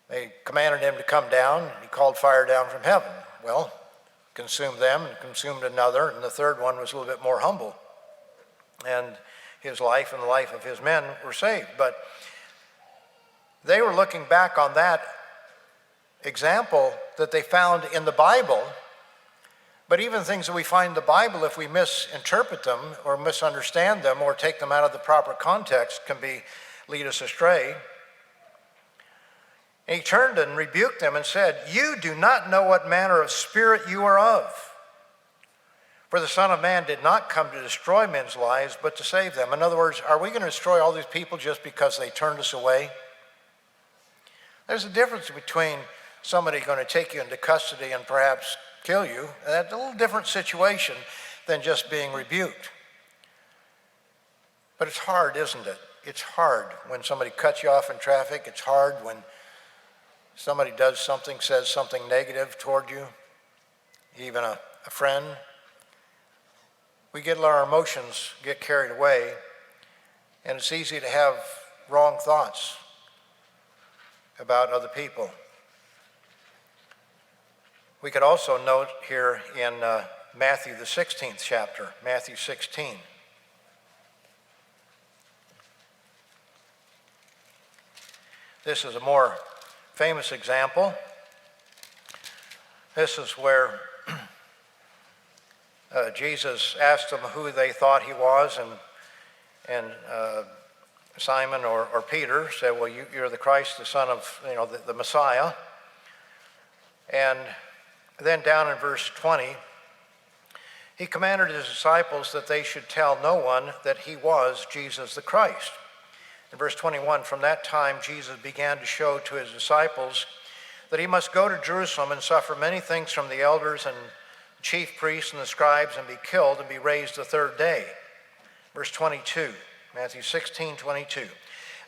they commanded him to come down. He called fire down from heaven. Well, consumed them and consumed another, and the third one was a little bit more humble. And his life and the life of his men were saved. But they were looking back on that example that they found in the Bible. But even things that we find in the Bible, if we misinterpret them or misunderstand them or take them out of the proper context, can lead us astray. And he turned and rebuked them and said, you do not know what manner of spirit you are of. For the Son of Man did not come to destroy men's lives, but to save them. In other words, are we going to destroy all these people just because they turned us away? There's a difference between somebody going to take you into custody and perhaps kill you. That's a little different situation than just being rebuked. But it's hard, isn't it? It's hard when somebody cuts you off in traffic. It's hard when somebody does something, says something negative toward you, even a friend. Our emotions get carried away, and it's easy to have wrong thoughts about other people. We could also note here in Matthew, the 16th chapter, Matthew 16. This is a more famous example. This is where Jesus asked them who they thought he was, and Simon or Peter said, well, you're the Christ, the Son of, the Messiah. And then down in verse 20, he commanded his disciples that they should tell no one that he was Jesus the Christ. In verse 21, from that time Jesus began to show to his disciples that he must go to Jerusalem and suffer many things from the elders and chief priests and the scribes and be killed and be raised the third day. Verse 22, Matthew 16:22.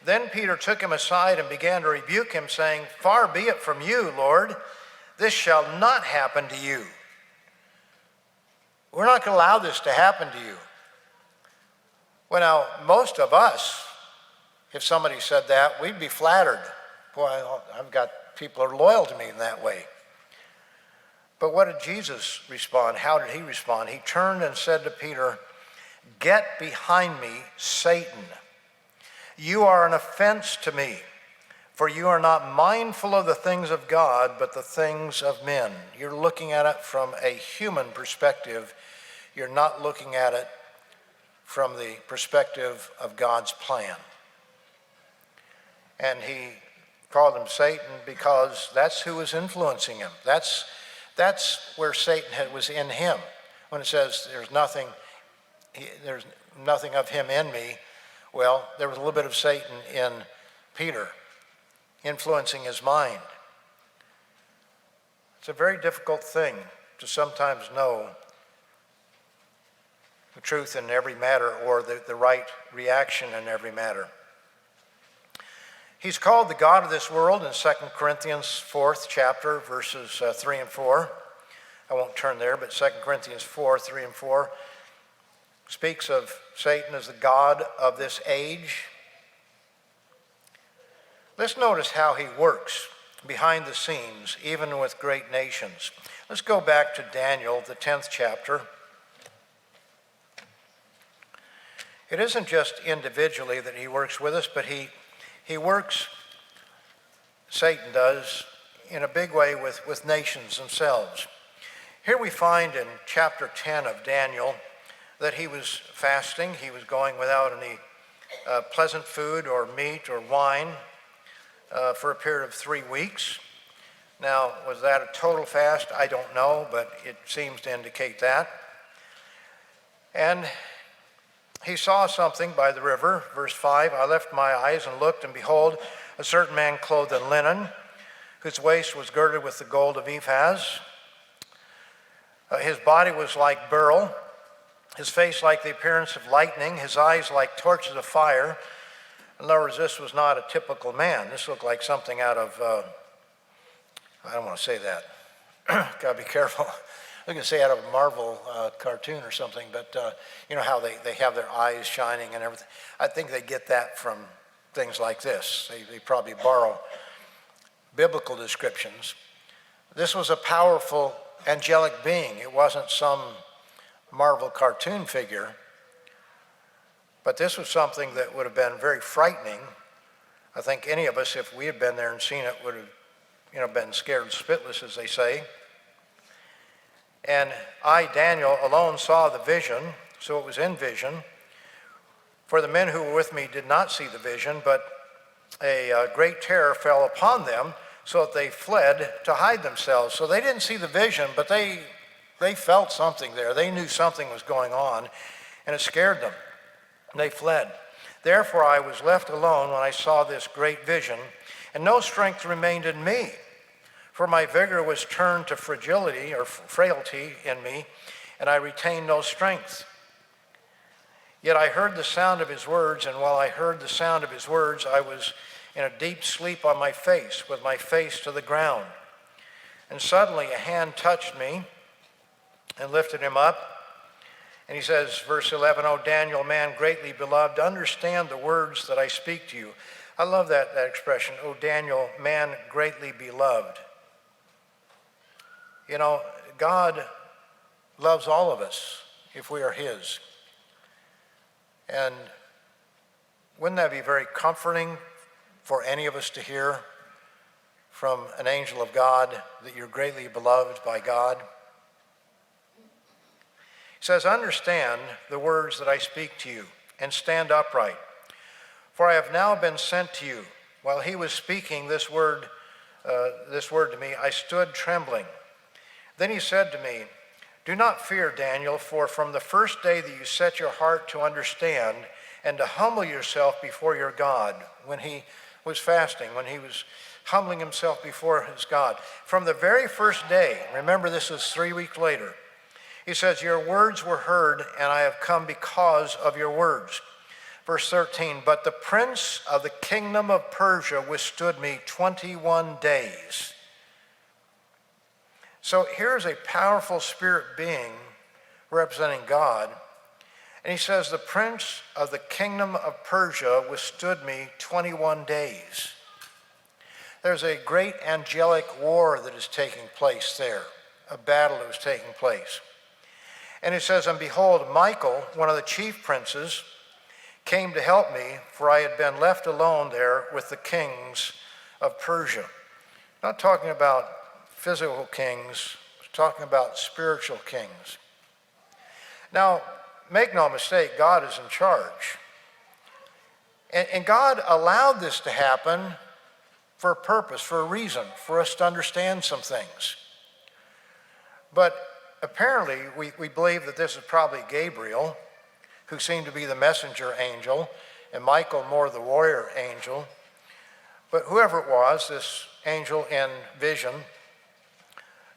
Then Peter took him aside and began to rebuke him, saying, far be it from you, Lord, this shall not happen to you. We're not going to allow this to happen to you. Well, now, most of us, if somebody said that, we'd be flattered. Boy, I've got people who are loyal to me in that way. But what did Jesus respond? How did he respond? He turned and said to Peter, get behind me, Satan. You are an offense to me, for you are not mindful of the things of God, but the things of men. You're looking at it from a human perspective. You're not looking at it from the perspective of God's plan. And he called him Satan because that's who was influencing him. That's where Satan was in him. When it says there's nothing of him in me, well, there was a little bit of Satan in Peter, influencing his mind. It's a very difficult thing to sometimes know the truth in every matter or the right reaction in every matter. He's called the God of this world in 2 Corinthians 4th chapter, verses 3 and 4. I won't turn there, but 2 Corinthians 4, 3 and 4 speaks of Satan as the God of this age. Let's notice how he works behind the scenes, even with great nations. Let's go back to Daniel, the 10th chapter. It isn't just individually that he works with us, but he works, Satan does, in a big way with nations themselves. Here we find in chapter 10 of Daniel that he was fasting. He was going without any pleasant food or meat or wine for a period of 3 weeks. Now, was that a total fast? I don't know, but it seems to indicate that. And he saw something by the river, verse 5, I left my eyes and looked, and behold, a certain man clothed in linen, whose waist was girded with the gold of Ephaz. His body was like beryl, his face like the appearance of lightning, his eyes like torches of fire. In other words, this was not a typical man. This looked like something out of, I don't want to say that. Got to be careful. I was going to say out of a Marvel cartoon or something, but you know how they have their eyes shining and everything. I think they get that from things like this. They probably borrow biblical descriptions. This was a powerful angelic being. It wasn't some Marvel cartoon figure, but this was something that would have been very frightening. I think any of us, if we had been there and seen it, would have been scared spitless, as they say. And I, Daniel, alone saw the vision, so it was in vision. For the men who were with me did not see the vision, but a great terror fell upon them, so that they fled to hide themselves. So they didn't see the vision, but they felt something there. They knew something was going on, and it scared them. They fled. Therefore I was left alone when I saw this great vision, and no strength remained in me. For my vigor was turned to fragility or frailty in me, and I retained no strength. Yet I heard the sound of his words, and while I heard the sound of his words, I was in a deep sleep on my face, with my face to the ground. And suddenly a hand touched me and lifted him up. And he says, verse 11, O Daniel, man greatly beloved, understand the words that I speak to you. I love that expression, O Daniel, man greatly beloved. You know, God loves all of us if we are his. And wouldn't that be very comforting for any of us to hear from an angel of God that you're greatly beloved by God? He says, understand the words that I speak to you and stand upright. For I have now been sent to you. While he was speaking this word to me, I stood trembling. Then he said to me, do not fear, Daniel, for from the first day that you set your heart to understand and to humble yourself before your God, when he was fasting, when he was humbling himself before his God, from the very first day, remember this is 3 weeks later, he says, your words were heard, and I have come because of your words. Verse 13, but the prince of the kingdom of Persia withstood me 21 days. So here's a powerful spirit being representing God. And he says, the prince of the kingdom of Persia withstood me 21 days. There's a great angelic war that is taking place there, a battle that was taking place. And it says, and behold, Michael, one of the chief princes, came to help me, for I had been left alone there with the kings of Persia. Not talking about physical kings, talking about spiritual kings. Now, make no mistake, God is in charge. And God allowed this to happen for a purpose, for a reason, for us to understand some things. But apparently, we believe that this is probably Gabriel, who seemed to be the messenger angel, and Michael more the warrior angel. But whoever it was, this angel in vision,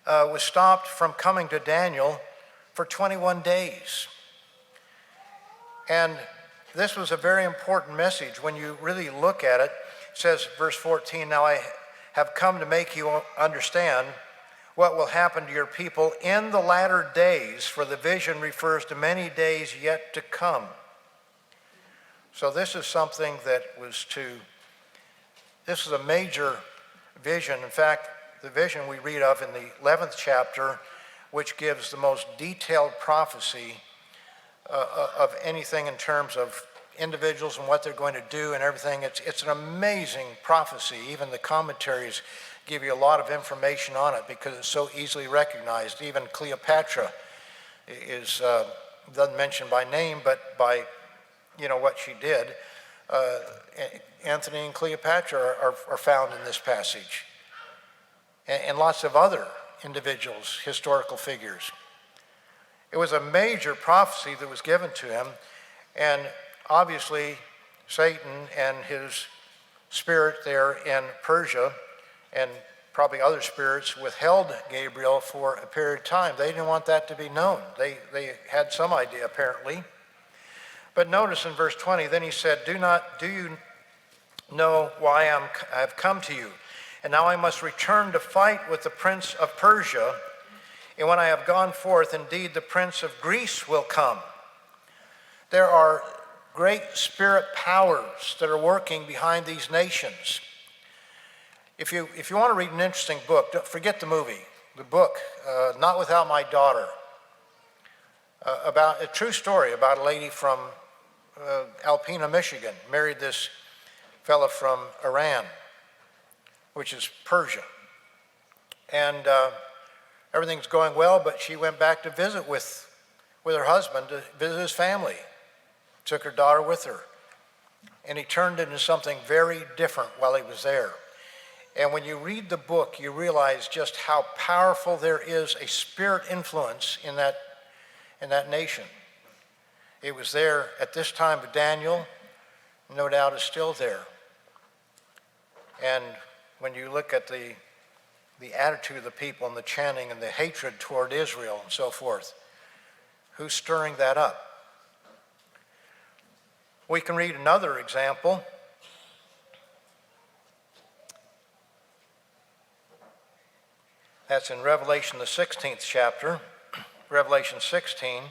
was stopped from coming to Daniel for 21 days. And this was a very important message when you really look at it. It says, verse 14, now I have come to make you understand what will happen to your people in the latter days, for the vision refers to many days yet to come. So this is something that this is a major vision. In fact, the vision we read of in the 11th chapter, which gives the most detailed prophecy of anything in terms of individuals and what they're going to do and everything. It's an amazing prophecy. Even the commentaries give you a lot of information on it because it's so easily recognized. Even Cleopatra is doesn't mention by name, but by what she did. Antony and Cleopatra are found in this passage, and lots of other individuals, historical figures. It was a major prophecy that was given to him, and obviously Satan and his spirit there in Persia and probably other spirits withheld Gabriel for a period of time. They didn't want that to be known. They had some idea apparently. But notice in verse 20, then he said, do you know why I have come to you? And now I must return to fight with the prince of Persia. And when I have gone forth, indeed the prince of Greece will come. There are great spirit powers that are working behind these nations. If you want to read an interesting book, don't forget the movie. The book, Not Without My Daughter, about a true story about a lady from Alpena, Michigan, married this fellow from Iran, which is Persia. And everything's going well, but she went back to visit with her husband, to visit his family. Took her daughter with her. And he turned into something very different while he was there. And when you read the book, you realize just how powerful there is a spirit influence in that nation. It was there at this time of Daniel, no doubt is still there. And when you look at the attitude of the people and the chanting and the hatred toward Israel and so forth, who's stirring that up? We can read another example. That's in Revelation, the 16th chapter, Revelation 16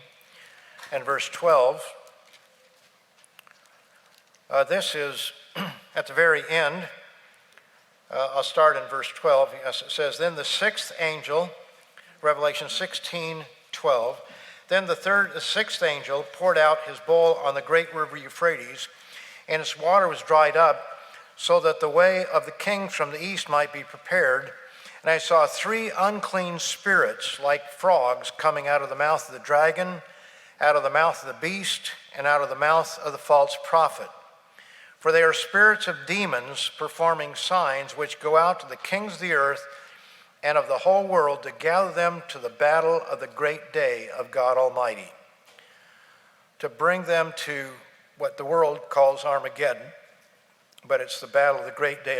and verse 12. This is at the very end. I'll start in verse 12. It says, then the sixth angel, Revelation 16:12, then the sixth angel poured out his bowl on the great river Euphrates, and its water was dried up, so that the way of the kings from the east might be prepared. And I saw 3 unclean spirits like frogs coming out of the mouth of the dragon, out of the mouth of the beast, and out of the mouth of the false prophet. For they are spirits of demons performing signs which go out to the kings of the earth and of the whole world to gather them to the battle of the great day of God Almighty, to bring them to what the world calls Armageddon, but it's the battle of the great day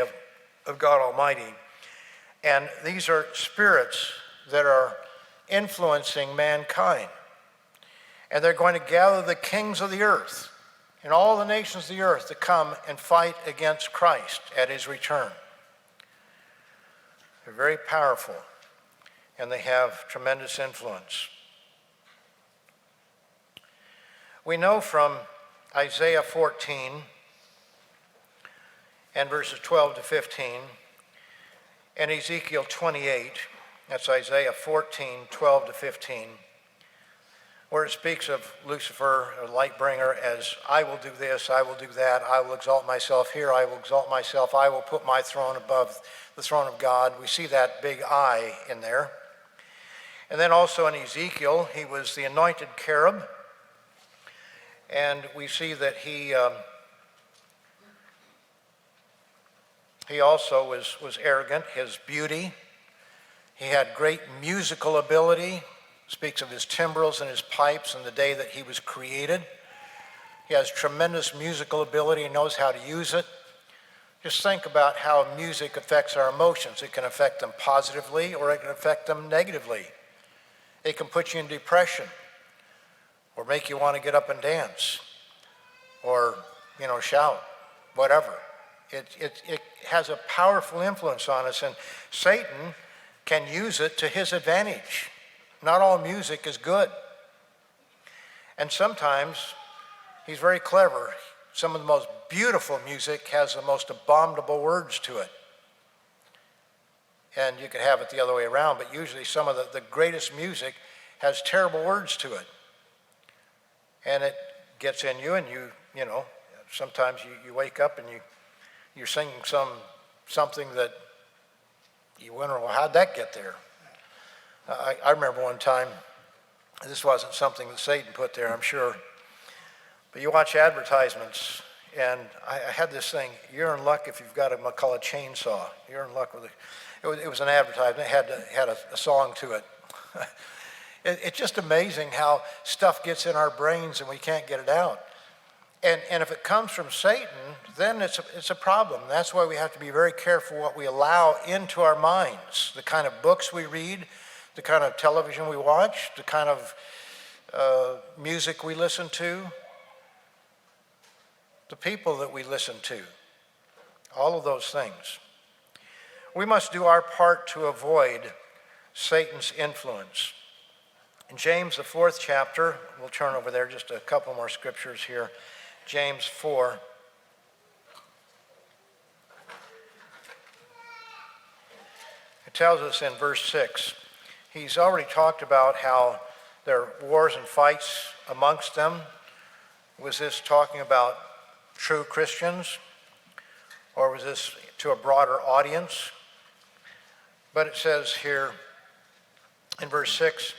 of God Almighty. And these are spirits that are influencing mankind. And they're going to gather the kings of the earth and all the nations of the earth to come and fight against Christ at his return. They're very powerful, and they have tremendous influence. We know from Isaiah 14 and verses 12 to 15, and Ezekiel 28, that's Isaiah 14, 12 to 15, where it speaks of Lucifer, a light bringer, as I will do this, I will do that, I will exalt myself here, I will exalt myself, I will put my throne above the throne of God. We see that big I in there. And then also in Ezekiel, he was the anointed cherub, and we see that he also was arrogant, his beauty. He had great musical ability. Speaks of his timbrels and his pipes and the day that he was created. He has tremendous musical ability and knows how to use it. Just think about how music affects our emotions. It can affect them positively or it can affect them negatively. It can put you in depression or make you want to get up and dance or, shout, whatever. It has a powerful influence on us, and Satan can use it to his advantage. Not all music is good. And sometimes he's very clever. Some of the most beautiful music has the most abominable words to it. And you could have it the other way around, but usually some of the greatest music has terrible words to it. And it gets in you, and sometimes you wake up and you're singing something that you wonder, well, how'd that get there? I remember one time, this wasn't something that Satan put there, I'm sure, but you watch advertisements, and I had this thing, you're in luck if you've got a McCullough chainsaw. You're in luck with it. It was an advertisement. It had a song to it. It's just amazing how stuff gets in our brains and we can't get it out. And if it comes from Satan, then it's a problem. That's why we have to be very careful what we allow into our minds, the kind of books we read, the kind of television we watch, the kind of music we listen to, the people that we listen to, all of those things. We must do our part to avoid Satan's influence. In James, the 4th chapter, we'll turn over there, just a couple more scriptures here. James 4. It tells us in verse 6, he's already talked about how there are wars and fights amongst them. Was this talking about true Christians, or was this to a broader audience? But it says here in verse 6,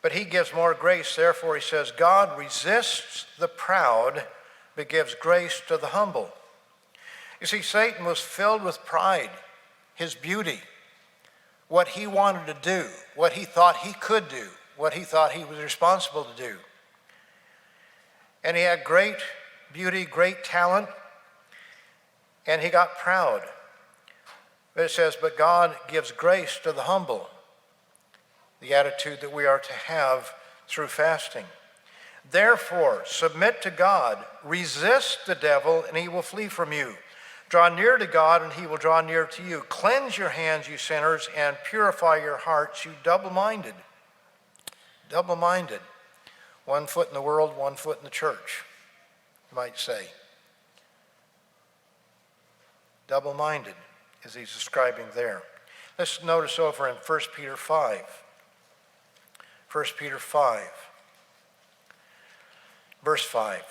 but he gives more grace. Therefore, he says, God resists the proud, but gives grace to the humble. You see, Satan was filled with pride, his beauty, what he wanted to do, what he thought he could do, what he thought he was responsible to do. And he had great beauty, great talent, and he got proud. But it says, but God gives grace to the humble. The attitude that we are to have through fasting. Therefore, submit to God, resist the devil, and he will flee from you. Draw near to God, and he will draw near to you. Cleanse your hands, you sinners, and purify your hearts, you double-minded. Double-minded. One foot in the world, one foot in the church, you might say. Double-minded, as he's describing there. Let's notice over in 1 Peter 5. 1 Peter 5, verse 5. It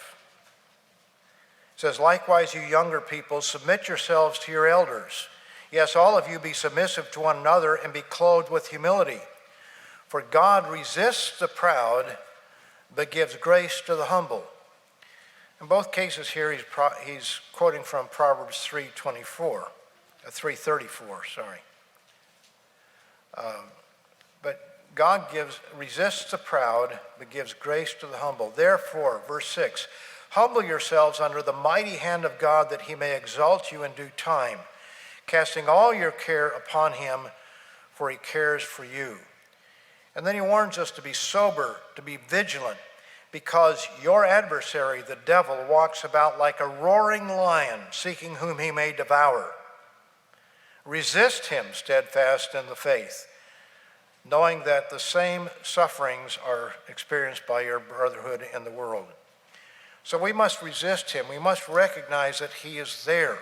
says, likewise, you younger people, submit yourselves to your elders. Yes, all of you be submissive to one another and be clothed with humility. For God resists the proud, but gives grace to the humble. In both cases here, he's quoting from Proverbs 3:34, 3:34, sorry. But God resists the proud, but gives grace to the humble. Therefore, verse 6, humble yourselves under the mighty hand of God, that he may exalt you in due time, casting all your care upon him, for he cares for you. And then he warns us to be sober, to be vigilant, because your adversary, the devil, walks about like a roaring lion, seeking whom he may devour. Resist him steadfast in the faith, knowing that the same sufferings are experienced by your brotherhood in the world. So we must resist him. We must recognize that he is there.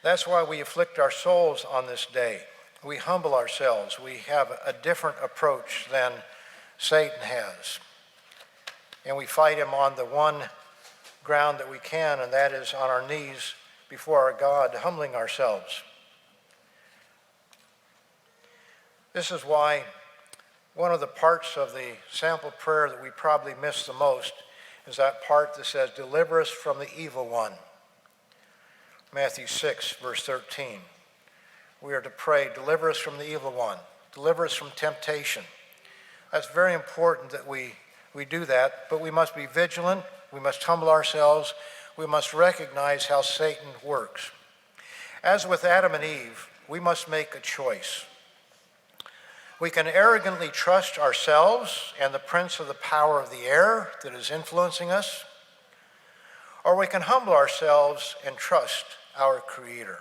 That's why we afflict our souls on this day. We humble ourselves. We have a different approach than Satan has. And we fight him on the one ground that we can, and that is on our knees before our God, humbling ourselves. This is why one of the parts of the sample prayer that we probably miss the most is that part that says, deliver us from the evil one. Matthew 6, verse 13. We are to pray, deliver us from the evil one. Deliver us from temptation. That's very important that we we do that, but we must be vigilant, we must humble ourselves, we must recognize how Satan works. As with Adam and Eve, we must make a choice. We can arrogantly trust ourselves and the prince of the power of the air that is influencing us, or we can humble ourselves and trust our Creator.